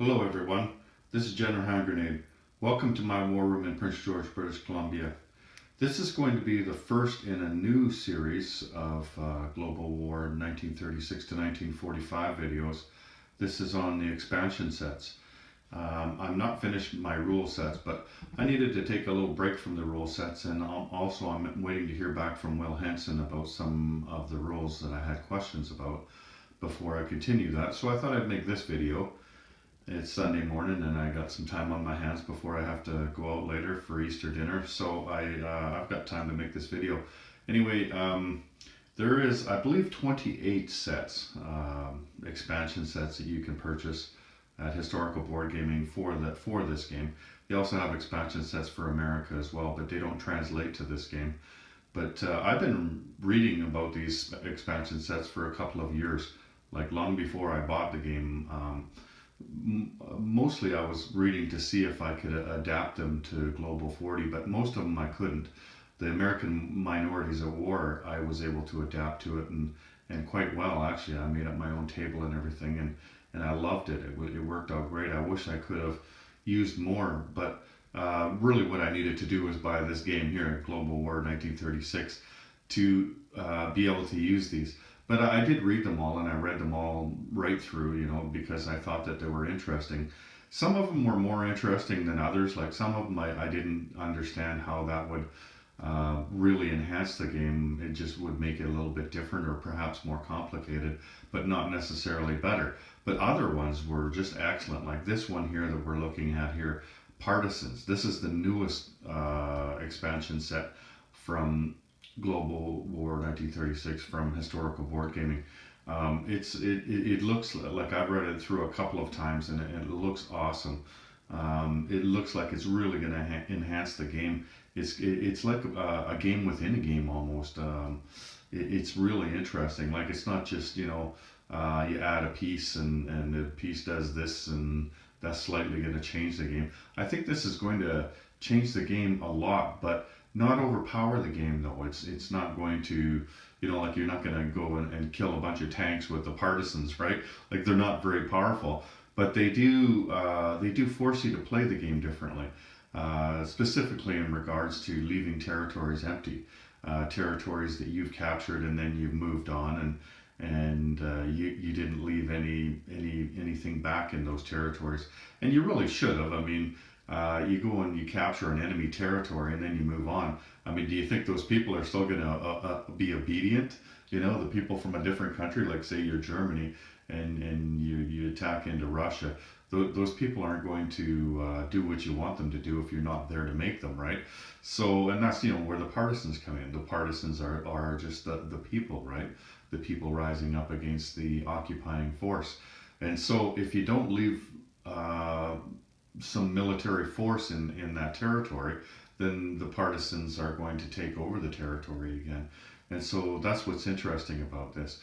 Hello everyone, this is General Hand Grenade. Welcome to my war room in Prince George, British Columbia. This is going to be the first in a new series of Global War 1936 to 1945 videos. This is on the expansion sets. I'm not finished my rule sets, but I needed to take a little break from the rule sets, and also I'm waiting to hear back from Will Henson about some of the rules that I had questions about before I continue that. So I thought I'd make this video. It's Sunday morning and I got some time on my hands before I have to go out later for Easter dinner, so I've got time to make this video. Anyway, there is, I believe, 28 sets, expansion sets that you can purchase at Historical Board Gaming for this game. They also have expansion sets for America as well, but they don't translate to this game. But I've been reading about these expansion sets for a couple of years, like long before I bought the game. Mostly I was reading to see if I could adapt them to Global 40, but most of them I couldn't. The American Minorities at War, I was able to adapt to it, and quite well actually. I made up my own table and everything, and I loved it. It worked out great. I wish I could have used more, but really what I needed to do was buy this game here at Global War 1936 to be able to use these. But I did read them all, and I read them all right through, because I thought that they were interesting. Some of them were more interesting than others. Like some of them I didn't understand how that would really enhance the game. It just would make it a little bit different or perhaps more complicated, but not necessarily better. But other ones were just excellent. Like this one here that we're looking at here, Partisans. This is the newest expansion set from Global War 1936 from Historical Board Gaming. It looks like I've read it through a couple of times, and it looks awesome. It looks like it's really going to enhance the game. It's like a game within a game almost. It's really interesting. Like it's not just you add a piece and the piece does this, and that's slightly going to change the game. I think this is going to change the game a lot, but not overpower the game though. It's not going to, like you're not going to go and kill a bunch of tanks with the Partisans, right? Like they're not very powerful, but they do force you to play the game differently, specifically in regards to leaving territories empty, territories that you've captured and then you've moved on, and you didn't leave anything back in those territories, and you really should have. I mean, you go and you capture an enemy territory and then you move on. I mean, do you think those people are still going to be obedient? The people from a different country, like say you're Germany, and you attack into Russia. Those people aren't going to do what you want them to do if you're not there to make them, right? So, and that's where the Partisans come in. The Partisans are just the people, right? The people rising up against the occupying force. And so if you don't leave some military force in that territory, then the Partisans are going to take over the territory again. And so that's what's interesting about this.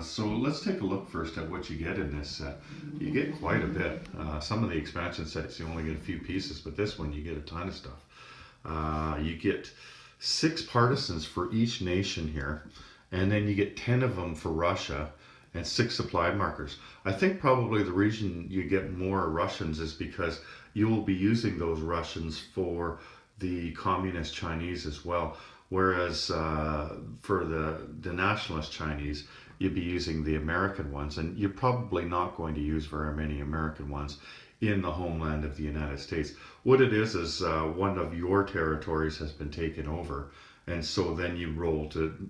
So let's take a look first at what you get in this set. You get quite a bit. Some of the expansion sets you only get a few pieces, but this one you get a ton of stuff. You get 6 Partisans for each nation here, and then you get 10 of them for Russia, and 6 supply markers. I think probably the reason you get more Russians is because you will be using those Russians for the communist Chinese as well. Whereas for the nationalist Chinese, you'd be using the American ones, and you're probably not going to use very many American ones in the homeland of the United States. What it is one of your territories has been taken over, and so then you roll to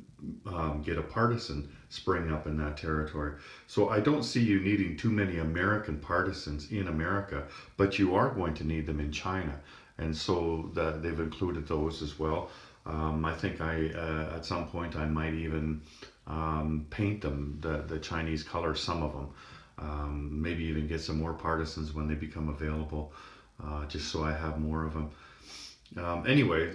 get a partisan spring up in that territory. So I don't see you needing too many American partisans in America, but you are going to need them in China, and so they've included those as well. I think at some point I might even paint them the Chinese color, some of them. Maybe even get some more partisans when they become available, just so I have more of them. Anyway,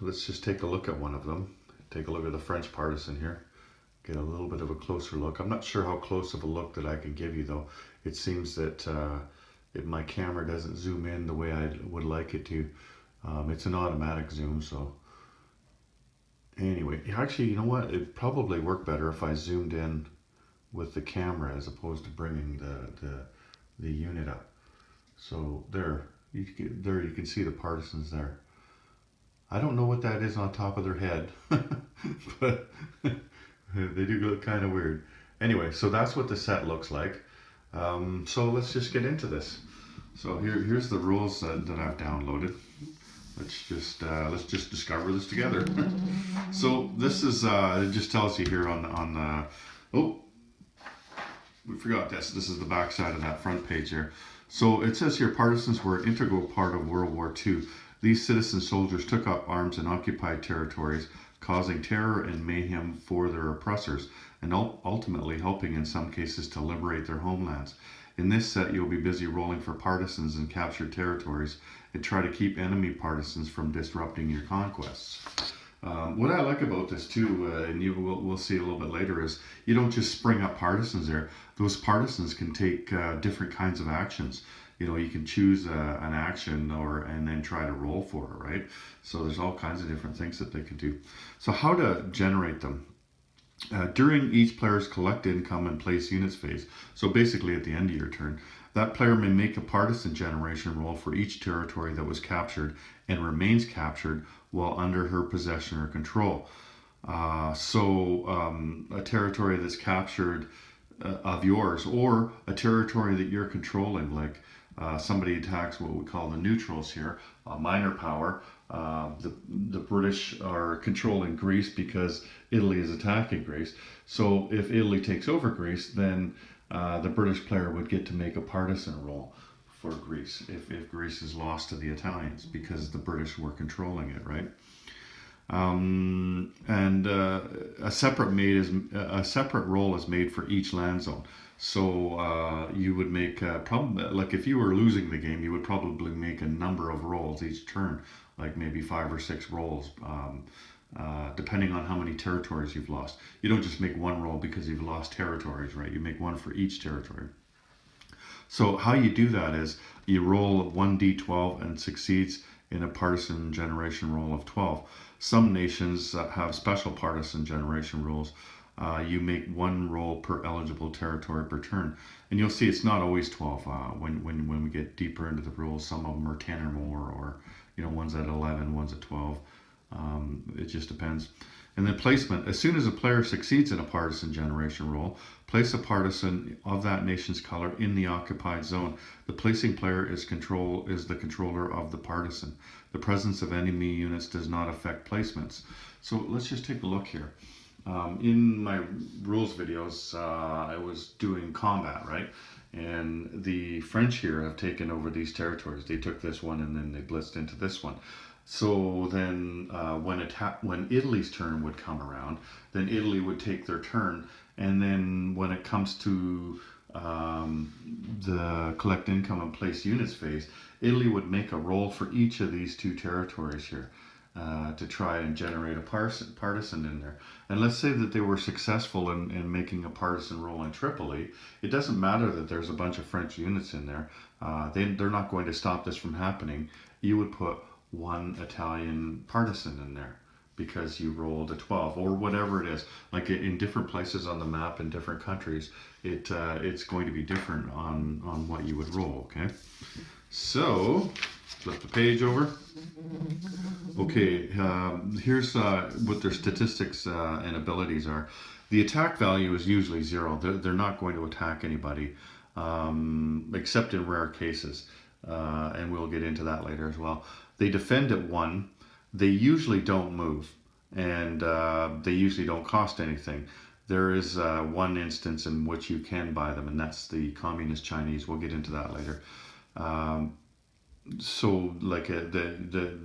let's just take a look at one of them. Take a look at the French partisan here. Get a little bit of a closer look. I'm not sure how close of a look that I can give you though. It seems that my camera doesn't zoom in the way I would like it to. It's an automatic zoom, so anyway, actually, you know what? It'd probably work better if I zoomed in with the camera as opposed to bringing the unit up. So there you can see the partisans there. I don't know what that is on top of their head, but they do look kind of weird. Anyway, so that's what the set looks like. So let's just get into this. So here's the rules that I've downloaded. Let's just discover this together. So this is it just tells you here on oh, we forgot this. This is the back side of that front page here. So it says here, partisans were an integral part of World War II. These citizen soldiers took up arms in occupied territories, causing terror and mayhem for their oppressors, and ultimately helping in some cases to liberate their homelands. In this set, you'll be busy rolling for partisans in captured territories and try to keep enemy partisans from disrupting your conquests. What I like about this too, and we'll see a little bit later, is you don't just spring up partisans there. Those partisans can take different kinds of actions. You know, you can choose an action and then try to roll for it, right? So there's all kinds of different things that they can do. So how to generate them? During each player's collect income and place units phase, so basically at the end of your turn, that player may make a partisan generation roll for each territory that was captured and remains captured while under her possession or control. A territory that's captured of yours, or a territory that you're controlling, like somebody attacks what we call the neutrals here, a minor power. The British are controlling Greece because Italy is attacking Greece. So if Italy takes over Greece, then the British player would get to make a partisan roll for Greece if Greece is lost to the Italians because the British were controlling it, right? A separate roll is made for each land zone. So you would make probably, like if you were losing the game, you would probably make a number of rolls each turn, like maybe 5 or 6 rolls, depending on how many territories you've lost. You don't just make one roll because you've lost territories, right? You make one for each territory. So how you do that is you roll 1d12 and succeeds in a partisan generation roll of 12. Some nations have special partisan generation rules. You make one roll per eligible territory per turn. And you'll see it's not always 12. When we get deeper into the rules, some of them are 10 or more, or one's at 11, one's at 12. It just depends. And then placement. As soon as a player succeeds in a partisan generation roll, place a partisan of that nation's color in the occupied zone. The placing player is the controller of the partisan. The presence of enemy units does not affect placements. So let's just take a look here. In my rules videos, I was doing combat, right? And the French here have taken over these territories. They took this one and then they blitzed into this one. So then when Italy's turn would come around, then Italy would take their turn. And then when it comes to the collect income and place units phase, Italy would make a roll for each of these 2 territories here to try and generate a partisan in there. And let's say that they were successful in making a partisan roll in Tripoli. It doesn't matter that there's a bunch of French units in there. They're not going to stop this from happening. You would put 1 Italian partisan in there because you rolled a 12 or whatever it is. Like in different places on the map in different countries, it's going to be different on what you would roll, okay? So flip the page over. Okay, here's what their statistics and abilities are. The attack value is usually 0. They're not going to attack anybody, except in rare cases. And we'll get into that later as well. They defend at 1. They usually don't move, and they usually don't cost anything. There is one instance in which you can buy them, and that's the Communist Chinese. We'll get into that later. So like the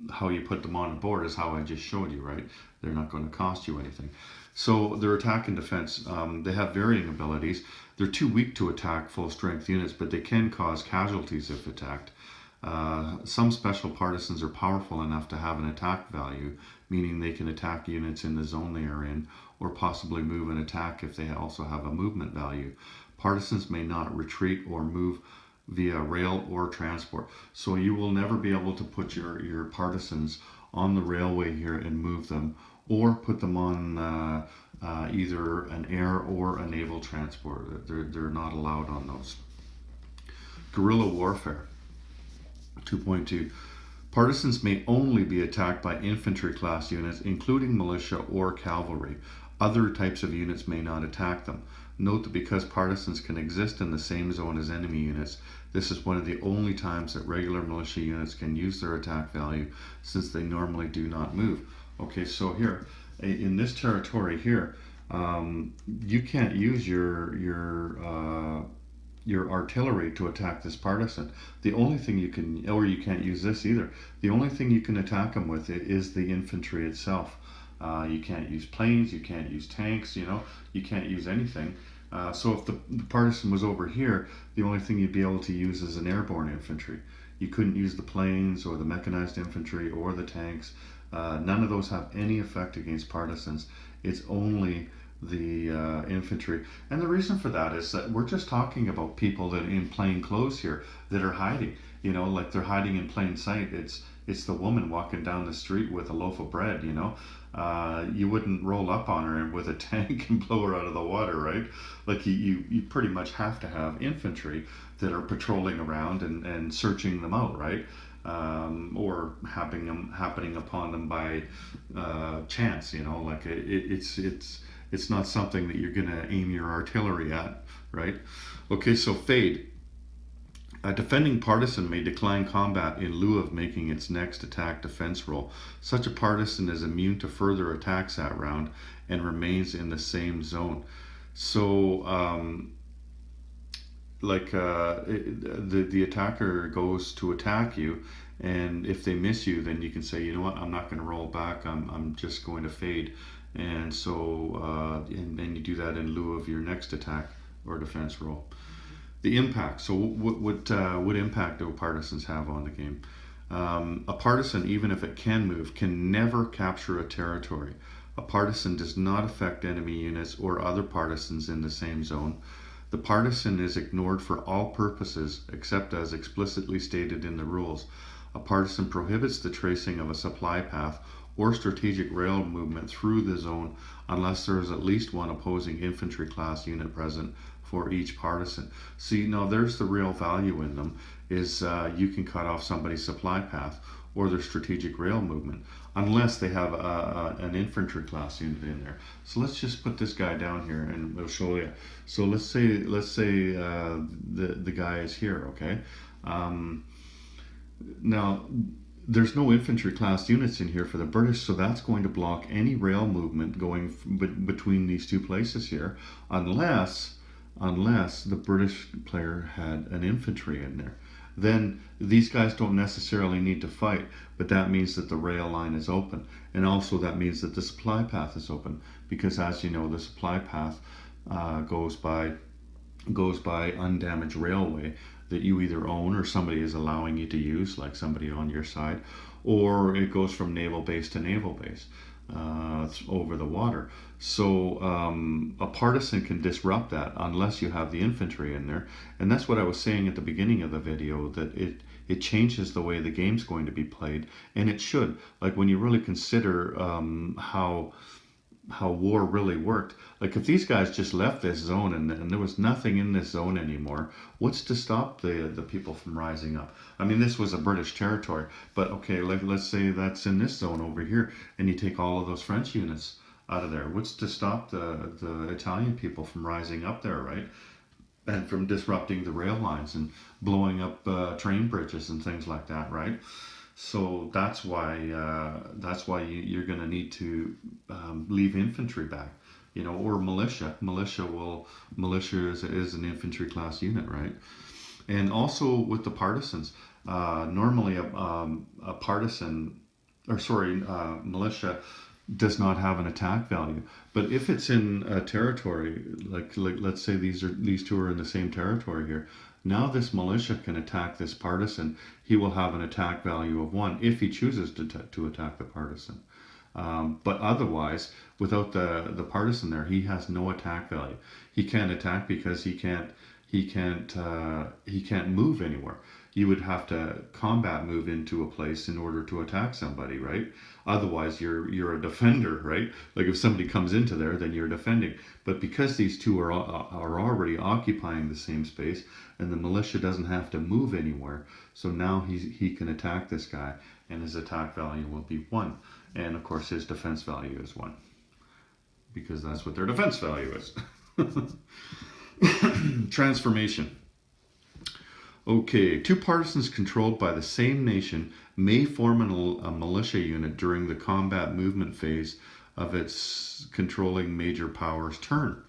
how you put them on a board is how I just showed you, right? They're not going to cost you anything. So their attack and defense, they have varying abilities. They're too weak to attack full strength units, but they can cause casualties if attacked. Some special partisans are powerful enough to have an attack value, meaning they can attack units in the zone they are in, or possibly move and attack if they also have a movement value. Partisans may not retreat or move via rail or transport. So you will never be able to put your partisans on the railway here and move them, or put them on either an air or a naval transport. They're not allowed on those. Guerrilla warfare. 2.2. Partisans may only be attacked by infantry class units, including militia or cavalry. Other types of units may not attack them. Note that because partisans can exist in the same zone as enemy units, this is one of the only times that regular militia units can use their attack value, since they normally do not move. Okay, so here, in this territory here, you can't use your artillery to attack this partisan. The only thing you can, or you can't use this either. The only thing you can attack them with is the infantry itself. You can't use planes, you can't use tanks, you can't use anything. So if the partisan was over here, the only thing you'd be able to use is an airborne infantry. You couldn't use the planes or the mechanized infantry or the tanks. None of those have any effect against partisans. It's only the infantry. And the reason for that is that we're just talking about people that are in plain clothes here that are hiding, like they're hiding in plain sight. It's the woman walking down the street with a loaf of bread, you wouldn't roll up on her with a tank and blow her out of the water, right? Like you pretty much have to have infantry that are patrolling around and searching them out, right? Or happening upon them by chance, like it's not something that you're going to aim your artillery at, right? Okay, so fade. A defending partisan may decline combat in lieu of making its next attack defense roll. Such a partisan is immune to further attacks that round and remains in the same zone. So, the attacker goes to attack you, and if they miss you, then you can say, you know what, I'm not going to roll back. I'm just going to fade. And so, and you do that in lieu of your next attack or defense roll. The impact. So what impact do partisans have on the game? A partisan, even if it can move, can never capture a territory. A partisan does not affect enemy units or other partisans in the same zone. The partisan is ignored for all purposes except as explicitly stated in the rules. A partisan prohibits the tracing of a supply path or strategic rail movement through the zone unless there is at least one opposing infantry class unit present for each partisan. See, now there's the real value in them, is you can cut off somebody's supply path or their strategic rail movement unless they have an infantry class unit in there. So let's just put this guy down here and we'll show you. So let's say the guy is here, okay? Now there's no infantry class units in here for the British, so that's going to block any rail movement going between these two places here, unless the British player had an infantry in there. Then these guys don't necessarily need to fight, but that means that the rail line is open, and also that means that the supply path is open, because as you know, the supply path goes by undamaged railway that you either own or somebody is allowing you to use, like somebody on your side, or it goes from naval base to naval base over the water. So a partisan can disrupt that unless you have the infantry in there. And that's what I was saying at the beginning of the video, that it changes the way the game's going to be played, and it should. Like when you really consider how war really worked. Like if these guys just left this zone and there was nothing in this zone anymore, what's to stop the people from rising up? I mean, this was a British territory, but okay, let's say that's in this zone over here, and you take all of those French units out of there. What's to stop the Italian people from rising up there, right? And from disrupting the rail lines and blowing up train bridges and things like that, right? So that's why you're going to need to leave infantry back, or militia. Militia is an infantry class unit, right? And also with the partisans, normally a partisan, militia does not have an attack value. But if it's in a territory, like let's say these two are in the same territory here. Now this militia can attack this partisan. He will have an attack value of 1 if he chooses to attack the partisan. But otherwise, without the partisan there, he has no attack value. He can't attack because he can't he can't move anywhere. You would have to combat move into a place in order to attack somebody, right? Otherwise, you're a defender, right? Like if somebody comes into there, then you're defending. But because these two are already occupying the same space, and the militia doesn't have to move anywhere, so now he can attack this guy, and his attack value will be 1, and of course his defense value is 1, because that's what their defense value is. Transformation. Okay, 2 partisans controlled by the same nation may form a militia unit during the combat movement phase of its controlling major power's turn.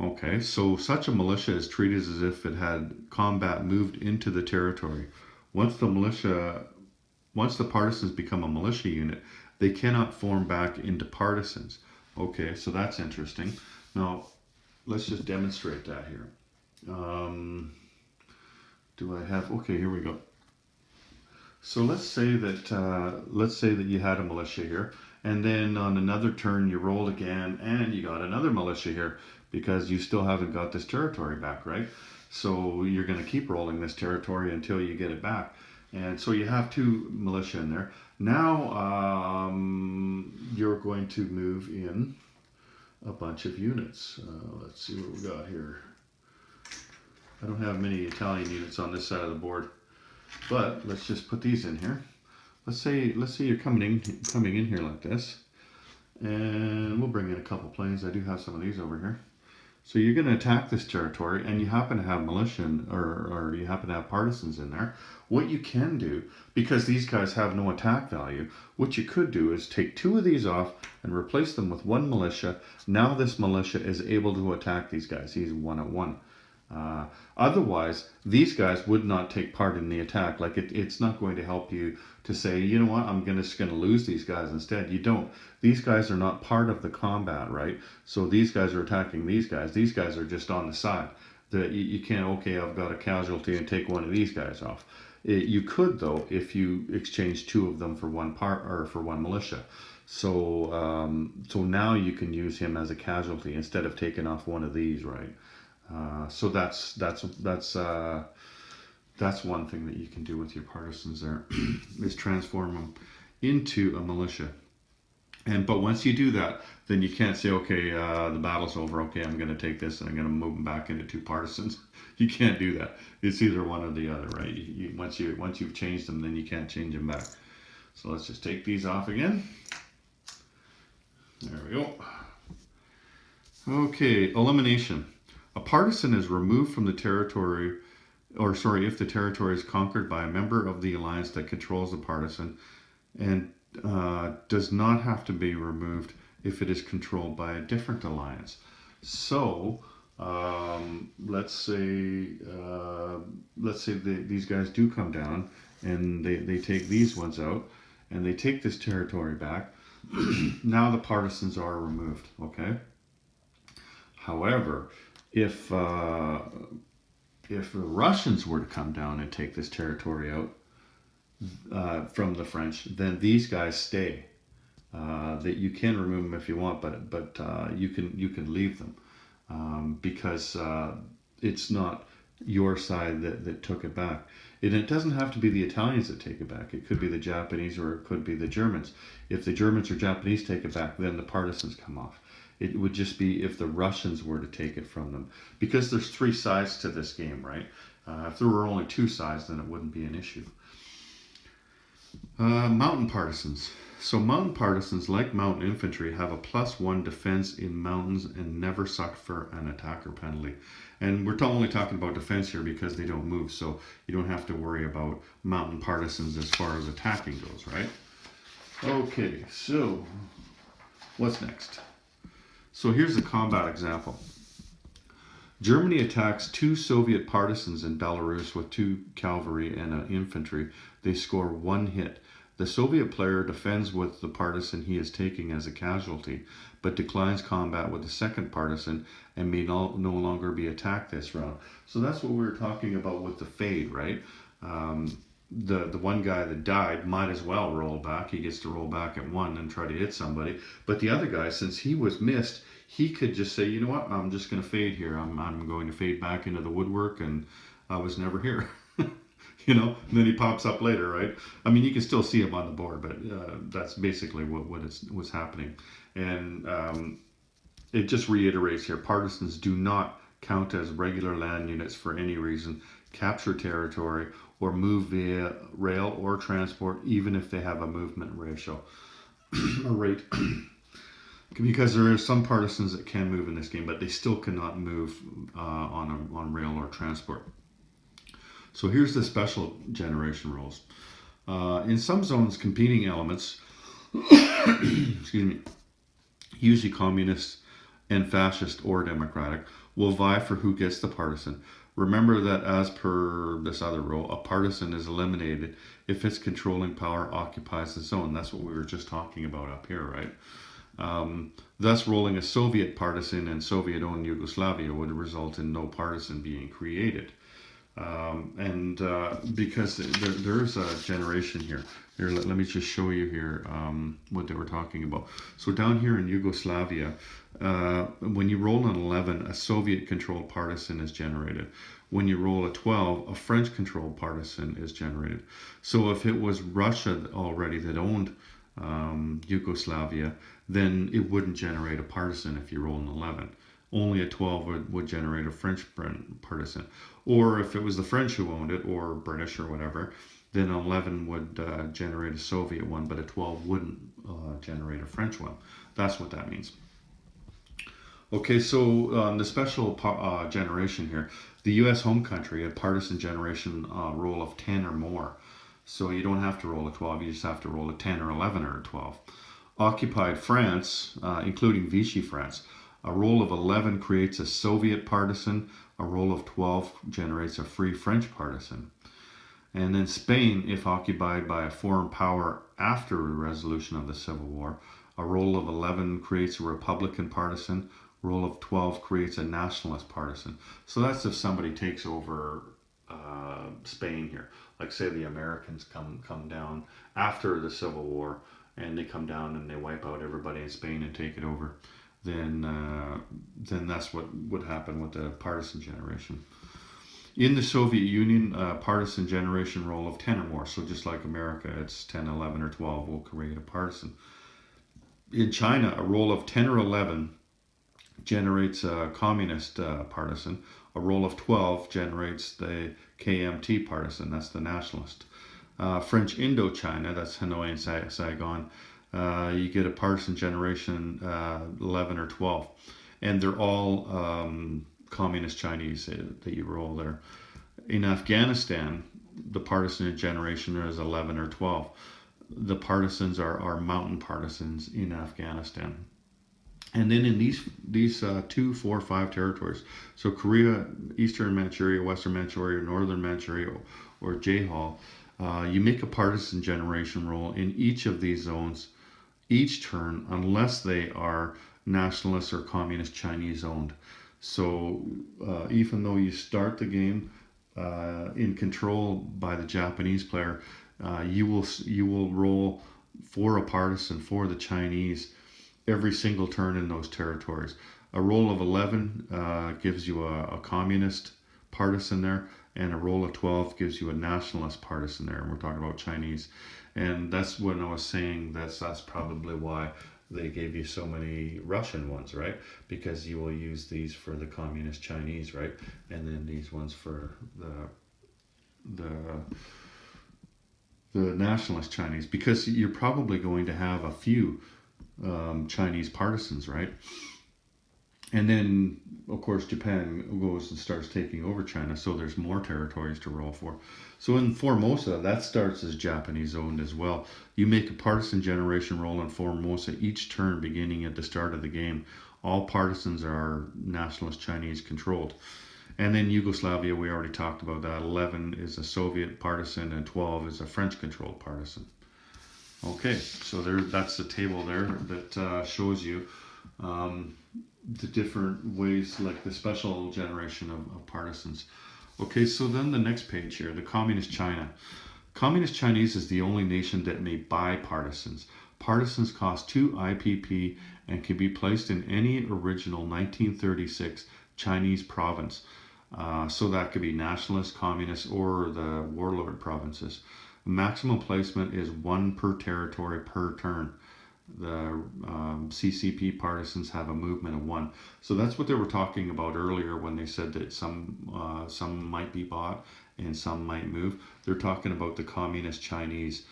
Okay, so such a militia is treated as if it had combat moved into the territory. Once the partisans become a militia unit, they cannot form back into partisans. Okay, so that's interesting. Now, let's just demonstrate that here. Do I have? Okay, here we go. So let's say that you had a militia here, and then on another turn you rolled again, and you got another militia here because you still haven't got this territory back, right? So you're going to keep rolling this territory until you get it back, and so you have 2 militia in there. Now you're going to move in a bunch of units. Let's see what we got here. I don't have many Italian units on this side of the board, but let's just put these in here. Let's say you're coming in here like this, and we'll bring in a couple planes. I do have some of these over here. So you're going to attack this territory, and you happen to have militia or you happen to have partisans in there. What you can do, because these guys have no attack value, what you could do is take 2 of these off and replace them with 1 militia. Now this militia is able to attack these guys. He's 1-1. Otherwise, these guys would not take part in the attack. Like it's not going to help you to say, you know what, I'm just going to lose these guys instead. You don't. These guys are not part of the combat, right? So these guys are attacking these guys. These guys are just on the side. You can't, okay, I've got a casualty and take one of these guys off. You could, though, if you exchange 2 of them for 1 part or for 1 militia. So now you can use him as a casualty instead of taking off one of these, right? So that's one thing that you can do with your partisans there is transform them into a militia. But once you do that, then you can't say, okay, the battle's over. Okay, I'm going to take this and I'm going to move them back into 2 partisans. You can't do that. It's either one or the other, right? Once you've changed them, then you can't change them back. So let's just take these off again. There we go. Okay, elimination. A partisan is removed from the territory, if the territory is conquered by a member of the alliance that controls the partisan, and does not have to be removed if it is controlled by a different alliance. So, let's say these guys do come down and they take these ones out and they take this territory back. Now the partisans are removed. Okay. However, if the Russians were to come down and take this territory out from the French, then these guys stay. That you can remove them if you want, but you can leave them because it's not your side that took it back. And it doesn't have to be the Italians that take it back. It could be the Japanese or it could be the Germans. If the Germans or Japanese take it back, then the partisans come off. It would just be if the Russians were to take it from them. Because there's 3 sides to this game, right? If there were only 2 sides, then it wouldn't be an issue. Mountain partisans. So mountain partisans, like mountain infantry, have a +1 defense in mountains and never suck for an attacker penalty. And we're only talking about defense here because they don't move, so you don't have to worry about mountain partisans as far as attacking goes, right? Okay, so what's next? So here's a combat example. Germany attacks 2 Soviet partisans in Belarus with 2 cavalry and an infantry. They score 1 hit. The Soviet player defends with the partisan he is taking as a casualty, but declines combat with the second partisan and may no longer be attacked this round. So that's what we were talking about with the fade, right? The one guy that died might as well roll back. He gets to roll back at 1 and try to hit somebody. But the other guy, since he was missed, he could just say, you know what, I'm just going to fade here. I'm going to fade back into the woodwork, and I was never here. You know, and then he pops up later, right? I mean, you can still see him on the board, but that's basically was happening. And it just reiterates here, partisans do not count as regular land units for any reason, capture territory, or move via rail or transport, even if they have a movement ratio or rate. Because there are some partisans that can move in this game, but they still cannot move on rail or transport. So here's the special generation rules. In some zones, competing elements, excuse me, usually communist and fascist or democratic, will vie for who gets the partisan. Remember that as per this other rule, a partisan is eliminated if its controlling power occupies the zone. That's what we were just talking about up here, right? Thus, rolling a Soviet partisan in Soviet-owned Yugoslavia would result in no partisan being created. Because there's a generation here. Here, let me just show you here what they were talking about. So down here in Yugoslavia, when you roll an 11, a Soviet-controlled partisan is generated. When you roll a 12, a French-controlled partisan is generated. So if it was Russia already that owned Yugoslavia, then it wouldn't generate a partisan if you roll an 11. Only a 12 would generate a French partisan. Or if it was the French who owned it, or British or whatever, then an 11 would generate a Soviet one, but a 12 wouldn't generate a French one. That's what that means. Okay, so the special generation here, the U.S. home country, a partisan generation roll of 10 or more. So you don't have to roll a 12, you just have to roll a 10 or 11 or a 12. Occupied France, including Vichy France, a roll of 11 creates a Soviet partisan, a roll of 12 generates a Free French partisan. And then Spain, if occupied by a foreign power after the resolution of the Civil War, a roll of 11 creates a Republican partisan, roll of 12 creates a nationalist partisan. So that's if somebody takes over Spain here. Like say the Americans come down after the Civil War, and they come down and they wipe out everybody in Spain and take it over. Then that's what would happen with the partisan generation. In the Soviet Union, partisan generation roll of 10 or more. So just like America, it's 10, 11, or 12 will create a partisan. In China, a roll of 10 or 11 generates a communist partisan. A roll of 12 generates the KMT partisan, that's the nationalist. French Indochina, that's Hanoi and Saigon, you get a partisan generation 11 or 12. And they're all communist Chinese that you roll there. In Afghanistan, the partisan generation is 11 or 12. The partisans are mountain partisans in Afghanistan. And then in these 2, 4, 5 territories, so Korea, Eastern Manchuria, Western Manchuria, Northern Manchuria, or Jehol, you make a partisan generation roll in each of these zones each turn unless they are nationalist or communist Chinese owned. So even though you start the game in control by the Japanese player, you will roll for a partisan for the Chinese every single turn in those territories. A roll of 11 gives you a communist partisan there, and a roll of 12 gives you a nationalist partisan there, and we're talking about Chinese. And that's when I was saying that's probably why they gave you so many Russian ones, right? Because you will use these for the communist Chinese, right? And then these ones for the nationalist Chinese, because you're probably going to have a few Chinese partisans, right? And then, of course, Japan goes and starts taking over China, so there's more territories to roll for. So in Formosa, that starts as Japanese owned as well. You make a partisan generation roll in Formosa each turn beginning at the start of the game. All partisans are nationalist Chinese controlled. And then Yugoslavia, we already talked about that. 11 is a Soviet partisan and 12 is a French controlled partisan. Okay, so that's the table there that shows you the different ways, like the special generation of partisans. Okay, so then the next page here, the Communist China. Communist Chinese is the only nation that may buy partisans. Partisans cost 2 IPP and can be placed in any original 1936 Chinese province. So that could be nationalist, communist, or the warlord provinces. Maximum placement is 1 per territory per turn. The CCP partisans have a movement of 1. So that's what they were talking about earlier when they said that some might be bought and some might move. They're talking about the communist Chinese.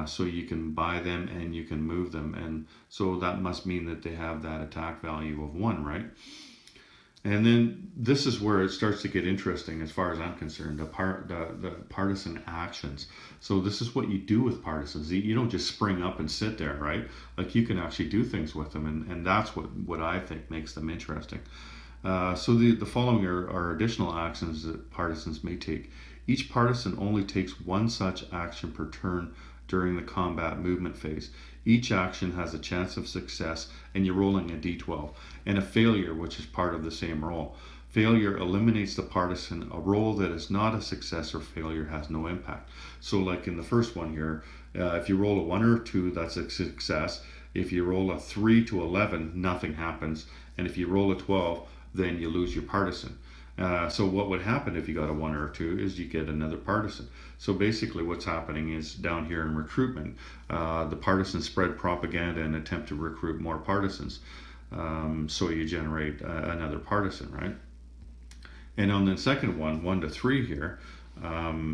So you can buy them and you can move them, and so that must mean that they have that attack value of 1, right? And then this is where it starts to get interesting as far as I'm concerned, the partisan actions. So this is what you do with partisans. You don't just spring up and sit there, right? Like you can actually do things with them, and that's what I think makes them interesting. So the following are additional actions that partisans may take. Each partisan only takes 1 such action per turn during the combat movement phase. Each action has a chance of success, and you're rolling a d12, and a failure, which is part of the same roll. Failure eliminates the partisan. A roll that is not a success or failure has no impact. So like in the first one here, if you roll a 1 or a 2, that's a success. If you roll a 3 to 11, nothing happens. And if you roll a 12, then you lose your partisan. So what would happen if you got a 1 or a 2 is you get another partisan. So basically what's happening is down here in recruitment, the partisans spread propaganda and attempt to recruit more partisans. So you generate another partisan, right? And on the second one, 1 to 3 here,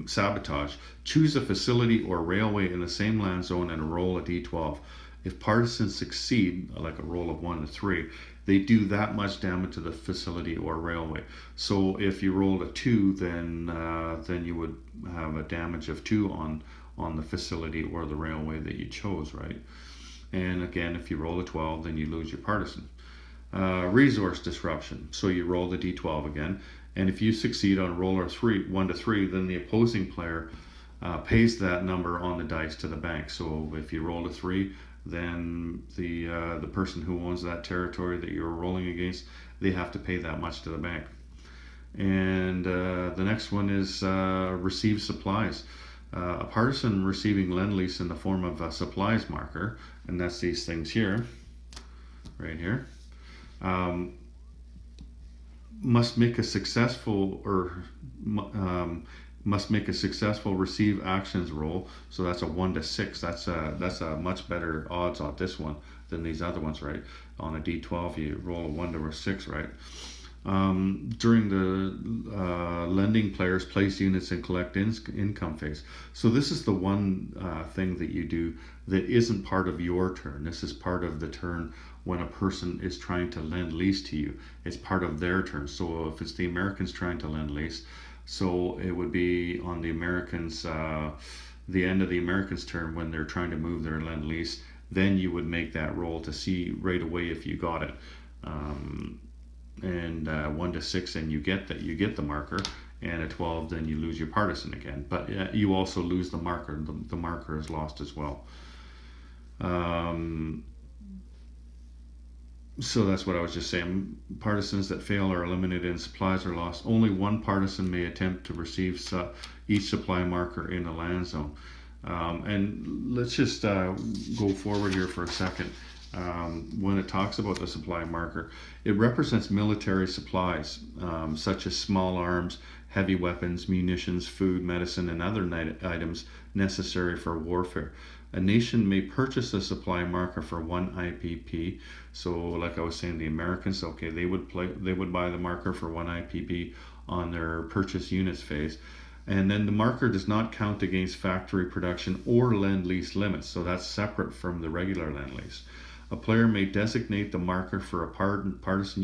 sabotage. Choose a facility or railway in the same land zone and roll a d12. If partisans succeed, like a roll of 1 to 3, they do that much damage to the facility or railway. So if you rolled a 2, then you would have a damage of 2 on the facility or the railway that you chose, right? And again, if you roll a 12, then you lose your partisan. Resource disruption. So you roll the d12 again, and if you succeed on roll 1 to 3, then the opposing player pays that number on the dice to the bank. So if you roll a 3, then the person who owns that territory that you're rolling against, they have to pay that much to the bank. And the next one is receive supplies. A partisan receiving lend-lease in the form of a supplies marker, and that's these things here, right here, must make a successful receive actions roll. So that's a 1 to 6. That's a much better odds on this one than these other ones, right? On a d12, you roll a 1 to a 6, right? During the lending players place units and collect income phase. So this is the one thing that you do that isn't part of your turn. This is part of the turn when a person is trying to lend lease to you. It's part of their turn. So if it's the Americans trying to lend lease, so it would be on the Americans, the end of the Americans' turn when they're trying to move their lend lease. Then you would make that roll to see right away if you got it. And 1 to 6, and you get the marker, and a 12, then you lose your partisan again. But you also lose the marker. The marker is lost as well. So that's what I was just saying. Partisans that fail are eliminated and supplies are lost. Only 1 partisan may attempt to receive each supply marker in a land zone. And let's just go forward here for a second. When it talks about the supply marker, it represents military supplies, such as small arms, heavy weapons, munitions, food, medicine, and other items necessary for warfare. A nation may purchase a supply marker for 1 IPP. So, like I was saying, the Americans, okay, they would buy the marker for 1 IPP on their purchase units phase. And then the marker does not count against factory production or lend-lease limits. So that's separate from the regular lend-lease. A player may designate the marker for a partisan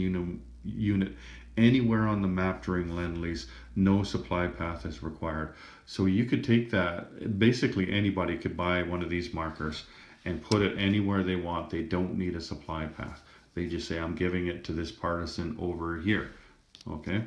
unit anywhere on the map during lend-lease. No supply path is required. So you could take that, basically anybody could buy one of these markers and put it anywhere they want. They don't need a supply path. They just say, I'm giving it to this partisan over here. Okay.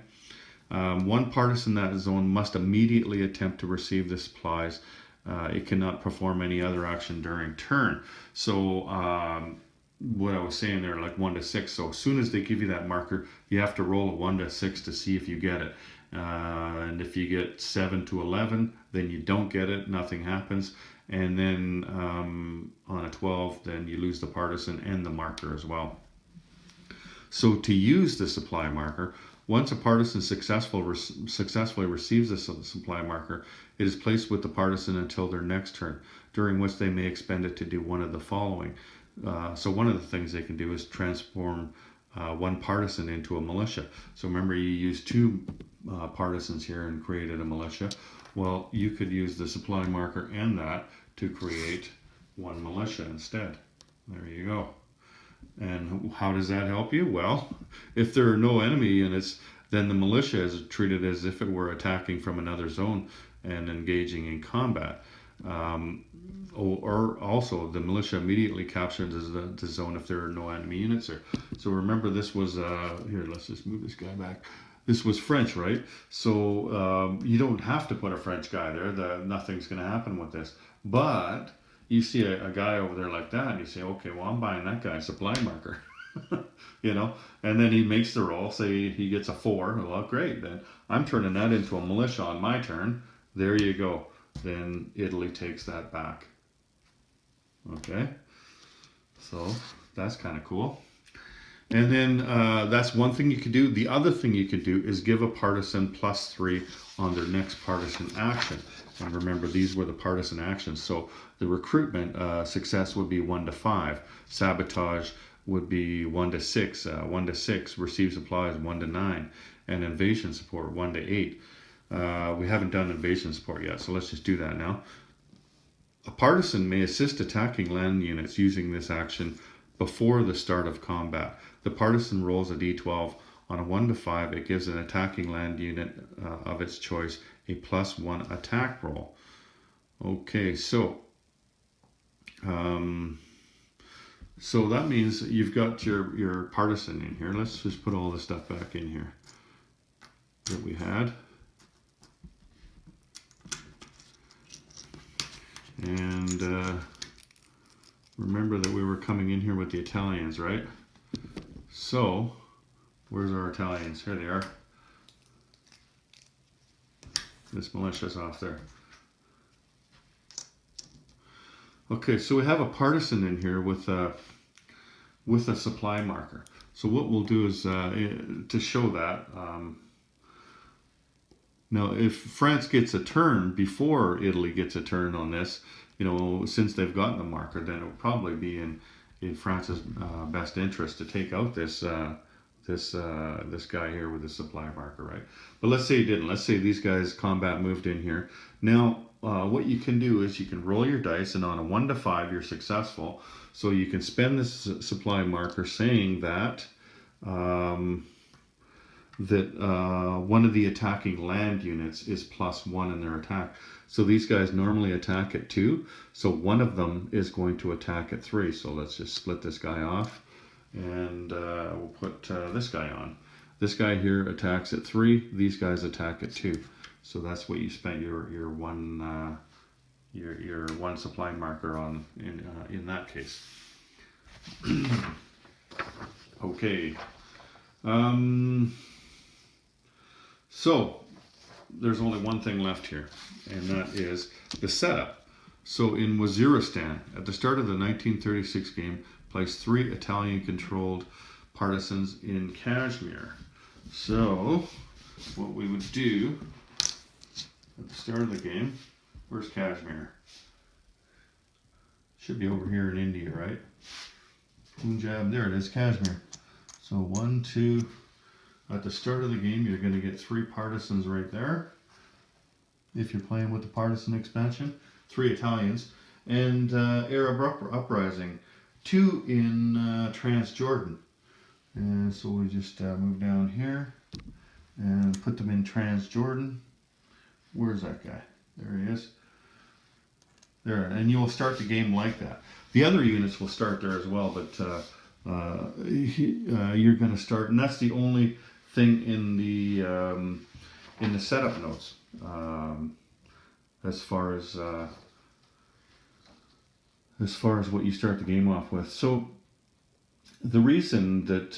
1 partisan in that zone must immediately attempt to receive the supplies. It cannot perform any other action during turn. So what I was saying there, like 1 to 6. So as soon as they give you that marker, you have to roll a 1 to 6 to see if you get it. And if you get 7 to 11, then you don't get it, nothing happens. And then on a 12, then you lose the partisan and the marker as well. So to use the supply marker, once a partisan successfully receives a supply marker, it is placed with the partisan until their next turn, during which they may expend it to do one of the following. So one of the things they can do is transform one partisan into a militia. So remember, you used two partisans here and created a militia. Well, you could use the supply marker and that to create one militia instead. There you go. And how does that help you? Well, if there are no enemy units, then the militia is treated as if it were attacking from another zone and engaging in combat. Or also, the militia immediately captures the zone if there are no enemy units there. So remember, this was, here, let's just move this guy back. This was French, right? So you don't have to put a French guy there. Nothing's going to happen with this. But you see a guy over there like that, and you say, okay, well, I'm buying that guy's supply marker. You know, and then he makes the roll, say he gets a 4. Well, great, then I'm turning that into a militia on my turn. There you go. Then Italy takes that back. Okay, so that's kind of cool. And then that's one thing you could do. The other thing you could do is give a partisan +3 on their next partisan action. And remember, these were the partisan actions. So the recruitment success would be 1 to 5. Sabotage would be 1 to 6. 1 to 6. Receive supplies 1 to 9. And invasion support 1 to 8. We haven't done invasion support yet, so let's just do that now. A partisan may assist attacking land units using this action before the start of combat. The partisan rolls a d12. On a 1 to 5, it gives an attacking land unit of its choice a +1 attack roll. Okay, so that means you've got your partisan in here. Let's just put all this stuff back in here that we had. And remember that we were coming in here with the Italians, right? So, where's our Italians? Here they are. This militia's off there. Okay, so we have a partisan in here with a supply marker. So what we'll do is to show that. Now, if France gets a turn before Italy gets a turn on this, you know, since they've gotten the marker, then it would probably be in France's best interest to take out this guy here with the supply marker, right? But let's say he didn't. Let's say these guys combat moved in here. Now, what you can do is you can roll your dice, and on a 1 to 5, you're successful. So you can spend this supply marker saying that one of the attacking land units is +1 in their attack. So these guys normally attack at 2. So one of them is going to attack at 3. So let's just split this guy off, and we'll put this guy on. This guy here attacks at 3. These guys attack at 2. So that's what you spent your one supply marker on in that case. Okay. So there's only one thing left here, and that is the setup. So in Waziristan, at the start of the 1936 game, place 3 Italian-controlled partisans in Kashmir. So what we would do at the start of the game, where's Kashmir? Should be over here in India, right? Punjab, there it is, Kashmir. So 1, 2, at the start of the game, you're going to get 3 partisans right there. If you're playing with the partisan expansion, 3 Italians, and Arab uprising, 2 in Transjordan. And so we just move down here and put them in Transjordan. Where's that guy? There he is. There, and you will start the game like that. The other units will start there as well, but you're going to start, and that's the only thing in the setup notes as far as what you start the game off with. So The reason that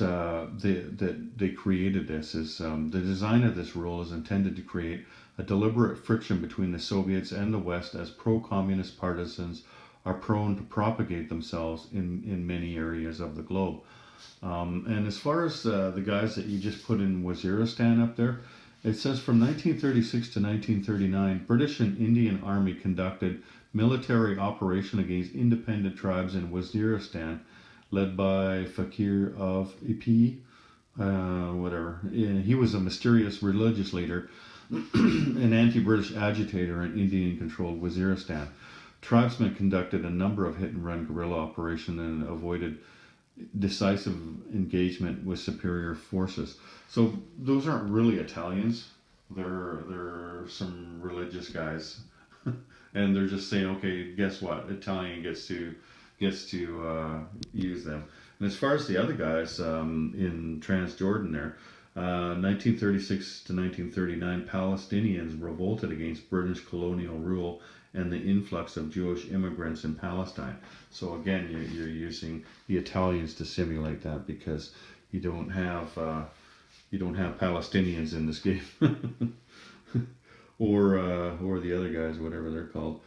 they created this is the design of this rule is intended to create a deliberate friction between the Soviets and the West, as pro-communist partisans are prone to propagate themselves in many areas of the globe. And as far as the guys that you just put in Waziristan up there, it says from 1936 to 1939, British and Indian Army conducted military operation against independent tribes in Waziristan, led by Fakir of Ipi, whatever. He was a mysterious religious leader, an anti-British agitator in Indian-controlled Waziristan. Tribesmen conducted a number of hit-and-run guerrilla operations and avoided decisive engagement with superior forces. So those aren't really Italians. They're some religious guys, and they're just saying, okay, guess what? Italian gets to use them. And as far as the other guys in Transjordan there, 1936 to 1939, Palestinians revolted against British colonial rule and the influx of Jewish immigrants in Palestine. So again, you're using the Italians to simulate that, because you don't have Palestinians in this game, or the other guys, whatever they're called.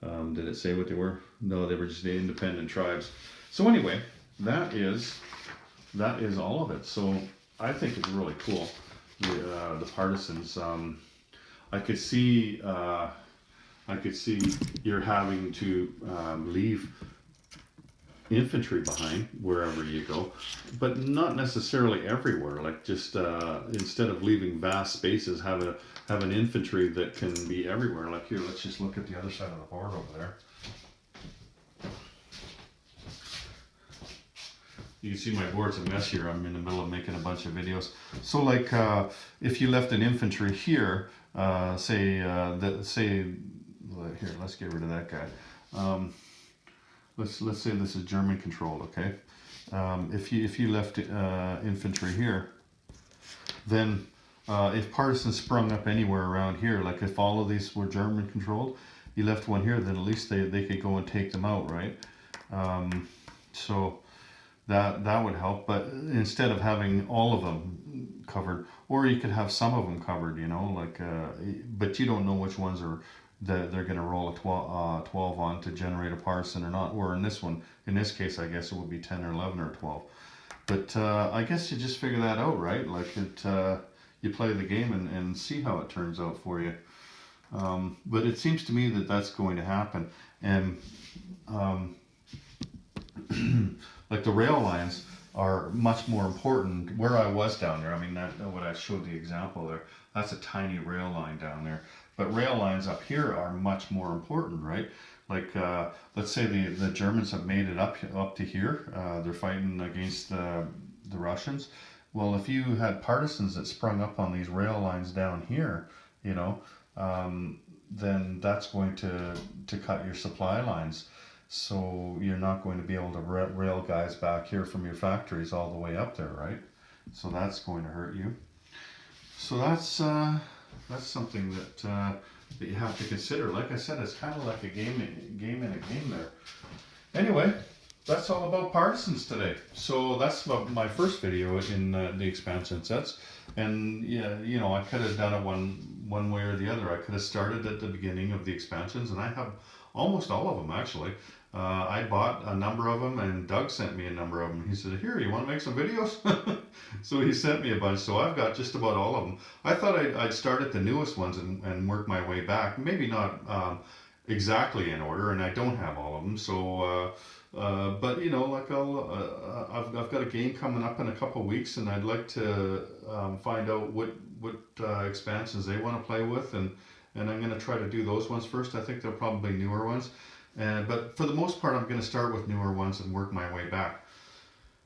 Did it say what they were? No, they were just the independent tribes. So anyway, that is all of it. So I think it's really cool. The Partisans. I could see you're having to leave infantry behind wherever you go, but not necessarily everywhere. Like just instead of leaving vast spaces, have an infantry that can be everywhere. Like here, let's just look at the other side of the board over there. You can see my board's a mess here. I'm in the middle of making a bunch of videos. So like if you left an infantry here, say here, let's get rid of that guy. Let's say this is German controlled, okay? If you left infantry here, then if partisans sprung up anywhere around here, like if all of these were German controlled, you left one here, then at least they could go and take them out, right? So that would help. But instead of having all of them covered, or you could have some of them covered, you know, like but you don't know which ones are that they're going to roll a 12 on to generate a partisan or not. Or in this case, I guess it would be 10 or 11 or 12. But I guess you just figure that out, right? Like you play the game and see how it turns out for you. But it seems to me that that's going to happen. And like the rail lines are much more important. Where I was down there, I mean, what I showed the example there, that's a tiny rail line down there. But rail lines up here are much more important, right? Like, let's say the Germans have made it up to here. They're fighting against the Russians. Well, if you had partisans that sprung up on these rail lines down here, you know, then that's going to cut your supply lines. So you're not going to be able to rail guys back here from your factories all the way up there, right? So that's going to hurt you. So that's something that you have to consider. Like I said, it's kind of like a game in a game there. Anyway, that's all about partisans today. So that's my first video in the expansion sets. And yeah, you know, I could have done it one way or the other. I could have started at the beginning of the expansions, and I have almost all of them actually. I bought a number of them, and Doug sent me a number of them. He said, here, you want to make some videos? So he sent me a bunch. So I've got just about all of them. I thought I'd start at the newest ones and work my way back. Maybe not exactly in order, and I don't have all of them. So, but you know, like I've got a game coming up in a couple of weeks, and I'd like to find out what expansions they want to play with, and I'm going to try to do those ones first. I think they're probably newer ones. But for the most part, I'm going to start with newer ones and work my way back.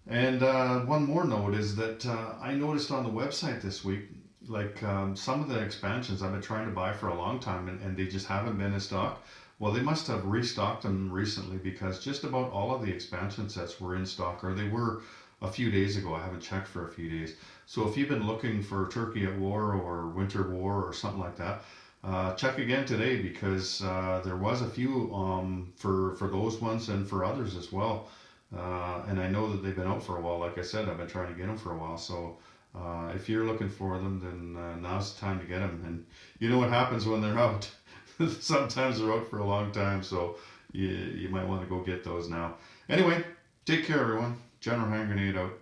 And one more note is that I noticed on the website this week, like some of the expansions I've been trying to buy for a long time, and they just haven't been in stock. Well, they must have restocked them recently, because just about all of the expansion sets were in stock, or they were a few days ago. I haven't checked for a few days. So if you've been looking for Turkey at War or Winter War or something like that, check again today, because there was a few for those ones and for others as well. And I know that they've been out for a while. Like I said, I've been trying to get them for a while. So if you're looking for them, then now's the time to get them. And you know what happens when they're out? Sometimes they're out for a long time, so you might want to go get those now. Anyway, take care, everyone. General Hand Grenade out.